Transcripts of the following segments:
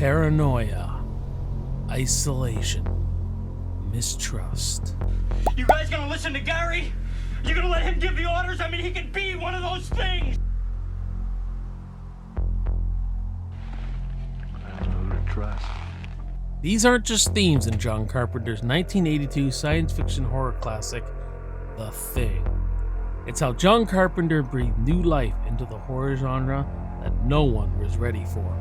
Paranoia, isolation, mistrust. You guys gonna listen to Gary? You gonna let him give the orders? I mean, he could be one of those things. I don't know who to trust. These aren't just themes in John Carpenter's 1982 science fiction horror classic, The Thing. It's how John Carpenter breathed new life into the horror genre that no one was ready for.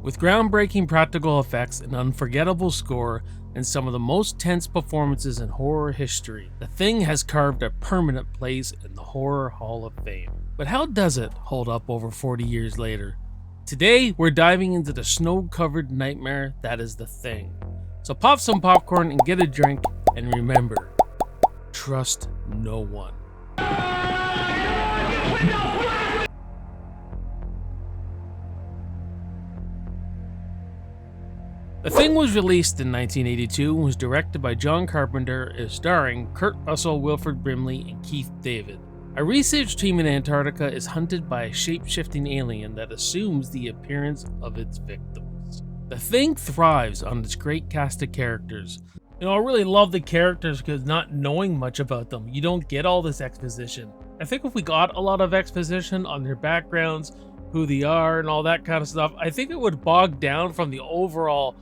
With groundbreaking practical effects, an unforgettable score, and some of the most tense performances in horror history, The Thing has carved a permanent place in the Horror Hall of Fame. But how does it hold up over 40 years later? Today, we're diving into the snow-covered nightmare that is The Thing. So pop some popcorn and get a drink, and remember, trust no one. The Thing was released in 1982 and was directed by John Carpenter, starring Kurt Russell, Wilford, Brimley, and Keith David. A research team in Antarctica is hunted by a shape-shifting alien that assumes the appearance of its victims. The Thing thrives on its great cast of characters. I really love the characters because not knowing much about them, you don't get all this exposition. I think if we got a lot of exposition on their backgrounds, who they are, and all that kind of stuff, I think it would bog down from the overall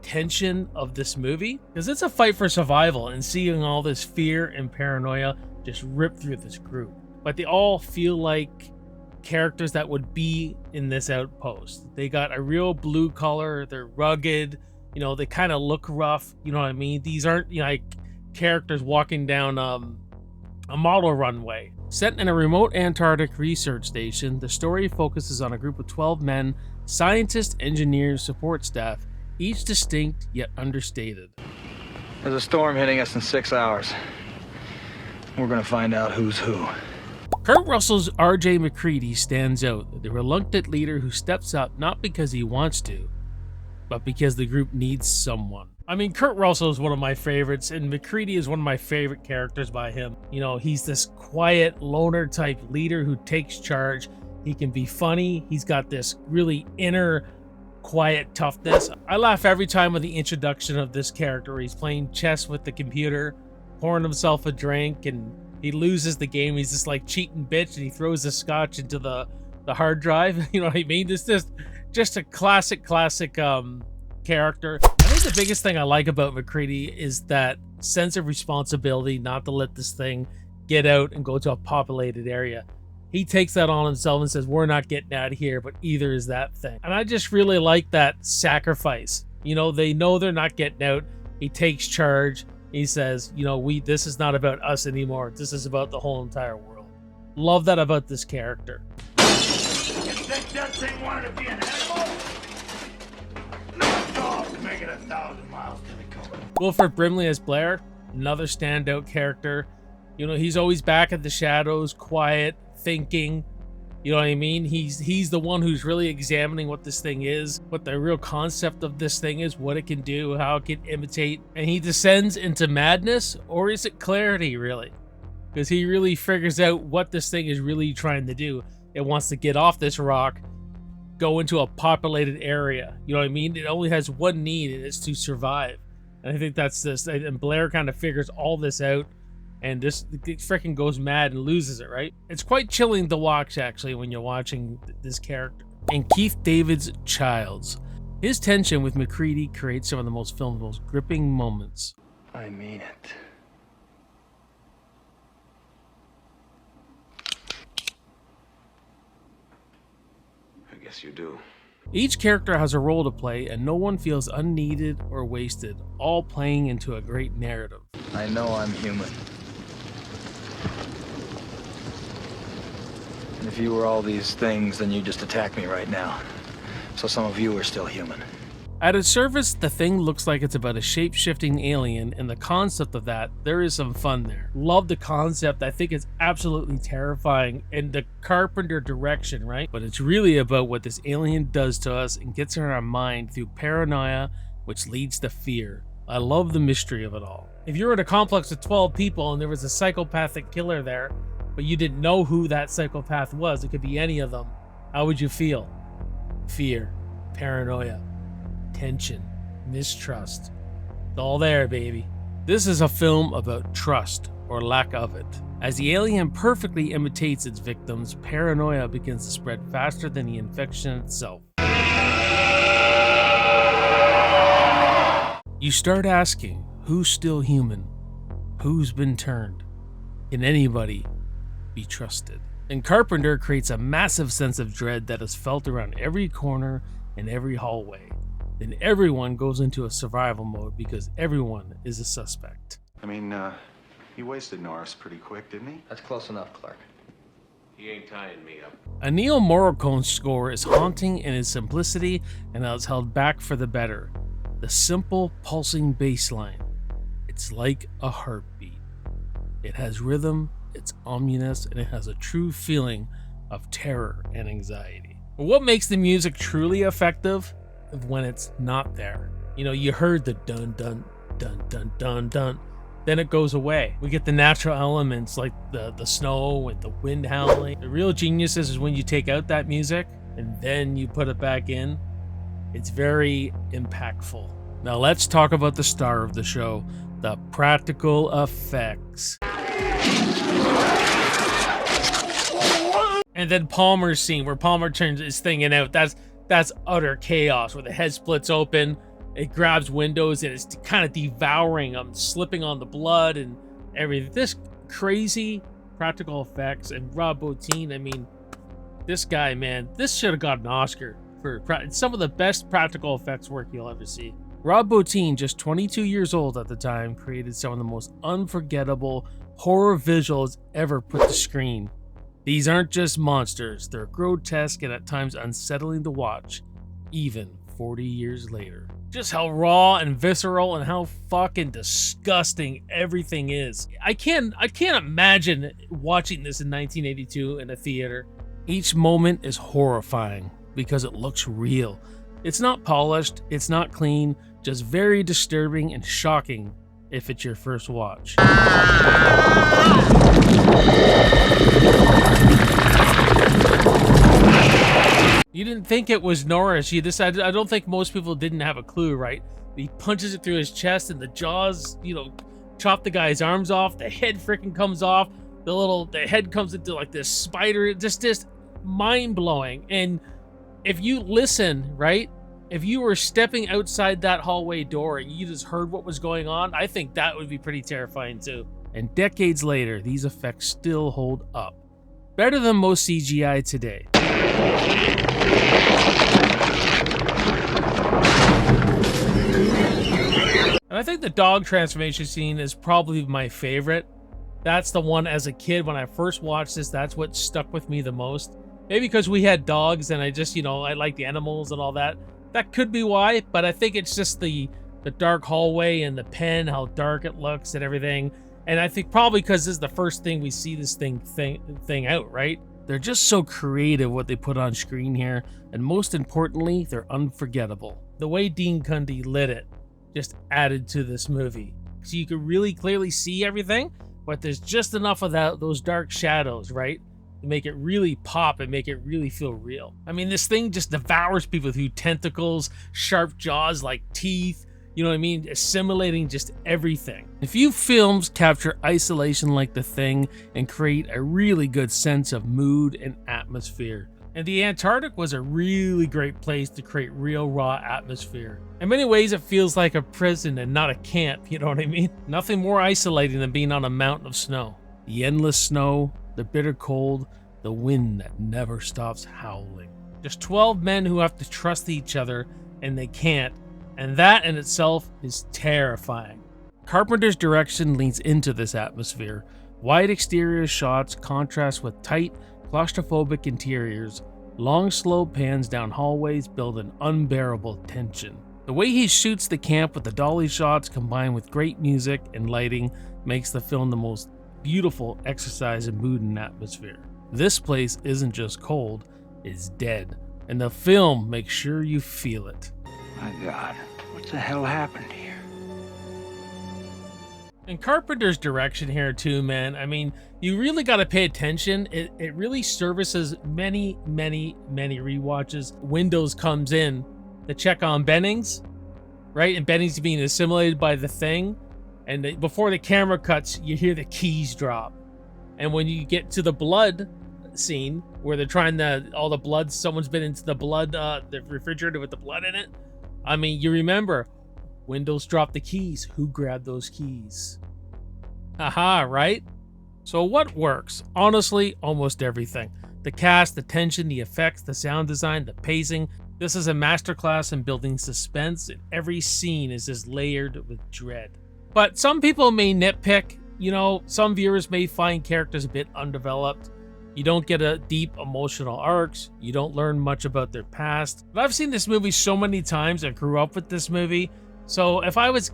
tension of this movie, because it's a fight for survival and seeing all this fear and paranoia just rip through this group. But they all feel like characters that would be in this outpost. They got a real blue collar, they're rugged, they kind of look rough, you know what I mean? These aren't like characters walking down a model runway. Set in a remote Antarctic research station, the story focuses on a group of 12 men, scientists, engineers, support staff, each distinct yet understated. There's a storm hitting us in 6 hours. We're gonna find out who's who. Kurt Russell's R.J. McCready stands out, the reluctant leader who steps up not because he wants to, but because the group needs someone. I mean, Kurt Russell is one of my favorites, and McCready is one of my favorite characters by him. He's this quiet, loner type leader who takes charge. He can be funny. He's got this really inner, quiet toughness. I laugh every time with the introduction of this character. He's playing chess with the computer, pouring himself a drink, and he loses the game. He's just like cheating bitch, and he throws the scotch into the hard drive. You know what I mean? It's just a classic character. I think the biggest thing I like about McCready is that sense of responsibility not to let this thing get out and go to a populated area. He takes that on himself and says, we're not getting out of here, but either is that thing. And I just really like that sacrifice. They know they're not getting out. He takes charge. He says, this is not about us anymore. This is about the whole entire world. Love that about this character. You think that thing wanted to be an animal? No dog make it 1,000 miles to the coast. Wilford Brimley as Blair, another standout character. He's always back at the shadows, quiet, thinking. You know what I mean? He's the one who's really examining what this thing is, what the real concept of this thing is, what it can do, how it can imitate. And he descends into madness, or is it clarity, really? Because he really figures out what this thing is really trying to do. It wants to get off this rock, go into a populated area. You know what I mean? It only has one need, and it's to survive. And I think that's this. And Blair kind of figures all this out. And it freaking goes mad and loses it, right? It's quite chilling to watch, actually, when you're watching this character. And Keith David's Childs. His tension with McCready creates some of the film's most gripping moments. I mean it. I guess you do. Each character has a role to play, and no one feels unneeded or wasted, all playing into a great narrative. I know I'm human. And if you were all these things, then you'd just attack me right now. So some of you are still human. At its surface, The Thing looks like it's about a shape-shifting alien, and the concept of that, there is some fun there. Love the concept. I think it's absolutely terrifying, and the Carpenter direction, right? But it's really about what this alien does to us and gets in our mind through paranoia, which leads to fear. I love the mystery of it all. If you were in a complex with 12 people and there was a psychopathic killer there, but you didn't know who that psychopath was, it could be any of them, how would you feel? Fear, paranoia, tension, mistrust. It's all there, baby. This is a film about trust, or lack of it. As the alien perfectly imitates its victims, paranoia begins to spread faster than the infection itself. You start asking, who's still human? Who's been turned? Can anybody be trusted? And Carpenter creates a massive sense of dread that is felt around every corner and every hallway. Then everyone goes into a survival mode because everyone is a suspect. I mean, he wasted Norris pretty quick, didn't he? That's close enough, Clark. He ain't tying me up. Ennio Morricone's score is haunting in its simplicity and how it's held back for the better. The simple, pulsing bass line. It's like a heartbeat. It has rhythm, it's ominous, and it has a true feeling of terror and anxiety. But what makes the music truly effective? When it's not there. You know, you heard the dun dun dun dun dun dun, then it goes away. We get the natural elements like the snow and the wind howling. The real genius is when you take out that music and then you put it back in. It's very impactful. Now let's talk about the star of the show, the practical effects. And then Palmer's scene where Palmer turns his thing in out. That's utter chaos, where the head splits open, it grabs windows, and it's kind of devouring them, slipping on the blood and everything. This crazy practical effects, and Rob Bottin, I mean, this guy, man, this should have got an Oscar for some of the best practical effects work you'll ever see. Rob Bottin, just 22 years old at the time, created some of the most unforgettable horror visuals ever put to screen. These aren't just monsters, they're grotesque and at times unsettling to watch, even 40 years later. Just how raw and visceral and how fucking disgusting everything is. I can't imagine watching this in 1982 in a theater. Each moment is horrifying because it looks real. It's not polished, it's not clean, just very disturbing and shocking if it's your first watch. You didn't think it was Norris. I don't think most people didn't have a clue, right? He punches it through his chest and the jaws, chop the guy's arms off. The head freaking comes off. The head comes into like this spider. Just mind-blowing. And if you listen, right? If you were stepping outside that hallway door and you just heard what was going on, I think that would be pretty terrifying too. And decades later, these effects still hold up. Better than most CGI today. And I think the dog transformation scene is probably my favorite. That's the one as a kid when I first watched this, that's what stuck with me the most. Maybe because we had dogs and I just, I like the animals and all that. That could be why, but I think it's just the dark hallway and the pen, how dark it looks and everything. And I think probably because this is the first thing we see this thing out, right? They're just so creative what they put on screen here, and most importantly, they're unforgettable. The way Dean Cundey lit it just added to this movie. So you can really clearly see everything, but there's just enough of those dark shadows, right? To make it really pop and make it really feel real. I mean, this thing just devours people through tentacles, sharp jaws like teeth, you know what I mean? Assimilating just everything. A few films capture isolation like The Thing and create a really good sense of mood and atmosphere. And the Antarctic was a really great place to create real raw atmosphere. In many ways, it feels like a prison and not a camp, you know what I mean? Nothing more isolating than being on a mountain of snow. The endless snow, the bitter cold, the wind that never stops howling. Just 12 men who have to trust each other, and they can't. And that in itself is terrifying. Carpenter's direction leans into this atmosphere. Wide exterior shots contrast with tight, claustrophobic interiors. Long, slow pans down hallways build an unbearable tension. The way he shoots the camp with the dolly shots combined with great music and lighting makes the film the most beautiful exercise in mood and atmosphere. This place isn't just cold, it's dead. And the film makes sure you feel it. My God, what the hell happened here? And Carpenter's direction here too, man. I mean, you really got to pay attention. It really services many rewatches. Windows comes in to check on Bennings, right? And Bennings being assimilated by the thing. And before the camera cuts, you hear the keys drop. And when you get to the blood scene where they're trying to, all the blood, someone's been into the blood, the refrigerator with the blood in it. I mean, you remember, Windows dropped the keys. Who grabbed those keys? Aha, right? So what works? Honestly, almost everything. The cast, the tension, the effects, the sound design, the pacing. This is a masterclass in building suspense, and every scene is just layered with dread. But some people may nitpick. You know, some viewers may find characters a bit undeveloped. You don't get a deep emotional arcs. You don't learn much about their past. But I've seen this movie so many times. I grew up with this movie. So if I was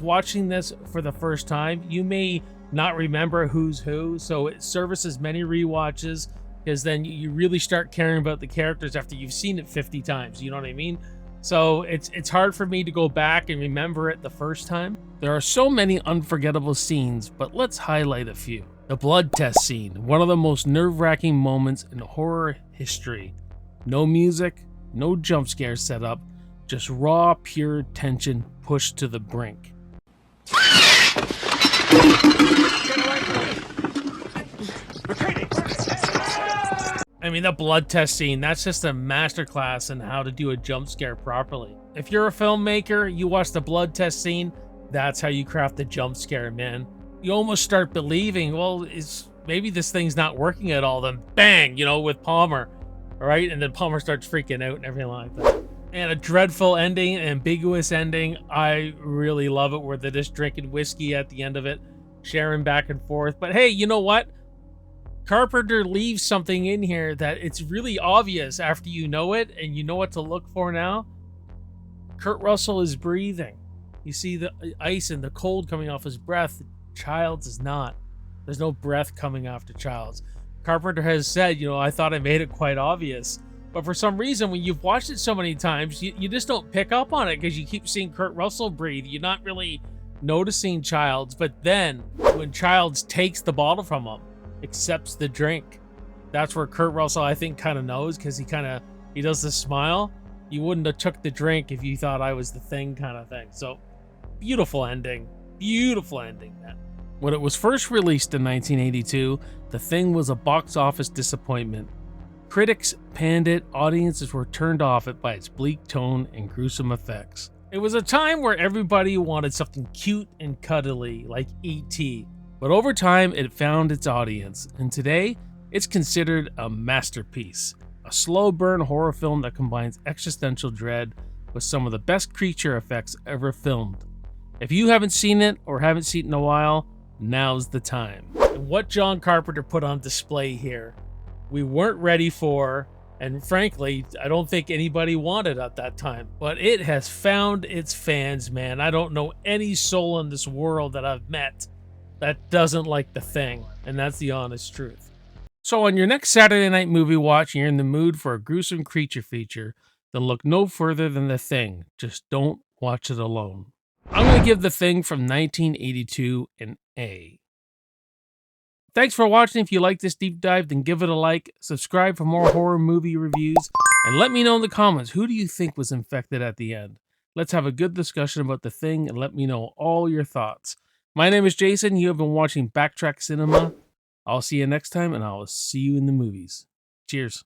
watching this for the first time, you may not remember who's who. So it services many rewatches, because then you really start caring about the characters after you've seen it 50 times. You know what I mean? So it's hard for me to go back and remember it the first time. There are so many unforgettable scenes, but let's highlight a few. The blood test scene, one of the most nerve-wracking moments in horror history. No music, no jump scare setup, just raw, pure tension pushed to the brink. I mean, the blood test scene, that's just a masterclass in how to do a jump scare properly. If you're a filmmaker, you watch the blood test scene, that's how you craft the jump scare, man. You almost start believing, well, maybe this thing's not working at all, then bang, you know, with Palmer, right? And then Palmer starts freaking out and everything like that. And a dreadful ending, an ambiguous ending. I really love it, where they're just drinking whiskey at the end of it, sharing back and forth. But hey, you know what? Carpenter leaves something in here that it's really obvious after you know it, and you know what to look for now. Kurt Russell is breathing. You see the ice and the cold coming off his breath. Childs is not. There's no breath coming after Childs. Carpenter has said, you know, I thought I made it quite obvious. But for some reason, when you've watched it so many times, you just don't pick up on it because you keep seeing Kurt Russell breathe. You're not really noticing Childs. But then, when Childs takes the bottle from him, accepts the drink, that's where Kurt Russell, I think, kind of knows, because he does the smile. You wouldn't have took the drink if you thought I was the thing, kind of thing. So, beautiful ending. Beautiful ending, man. When it was first released in 1982, The Thing was a box office disappointment. Critics panned it, audiences were turned off it by its bleak tone and gruesome effects. It was a time where everybody wanted something cute and cuddly, like E.T., but over time it found its audience, and today it's considered a masterpiece. A slow burn horror film that combines existential dread with some of the best creature effects ever filmed. If you haven't seen it or haven't seen it in a while, now's the time. And what John Carpenter put on display here, we weren't ready for, and frankly, I don't think anybody wanted at that time. But it has found its fans, man. I don't know any soul in this world that I've met that doesn't like The Thing, and that's the honest truth. So on your next Saturday night movie watch and you're in the mood for a gruesome creature feature, then look no further than The Thing. Just don't watch it alone. I'm going to give The Thing from 1982 an A. Thanks for watching. If you like this deep dive, then give it a like, subscribe for more horror movie reviews, and let me know in the comments, who do you think was infected at the end? Let's have a good discussion about The Thing and let me know all your thoughts. My name is Jason. You have been watching Backtrack Cinema. I'll see you next time, and I'll see you in the movies. Cheers.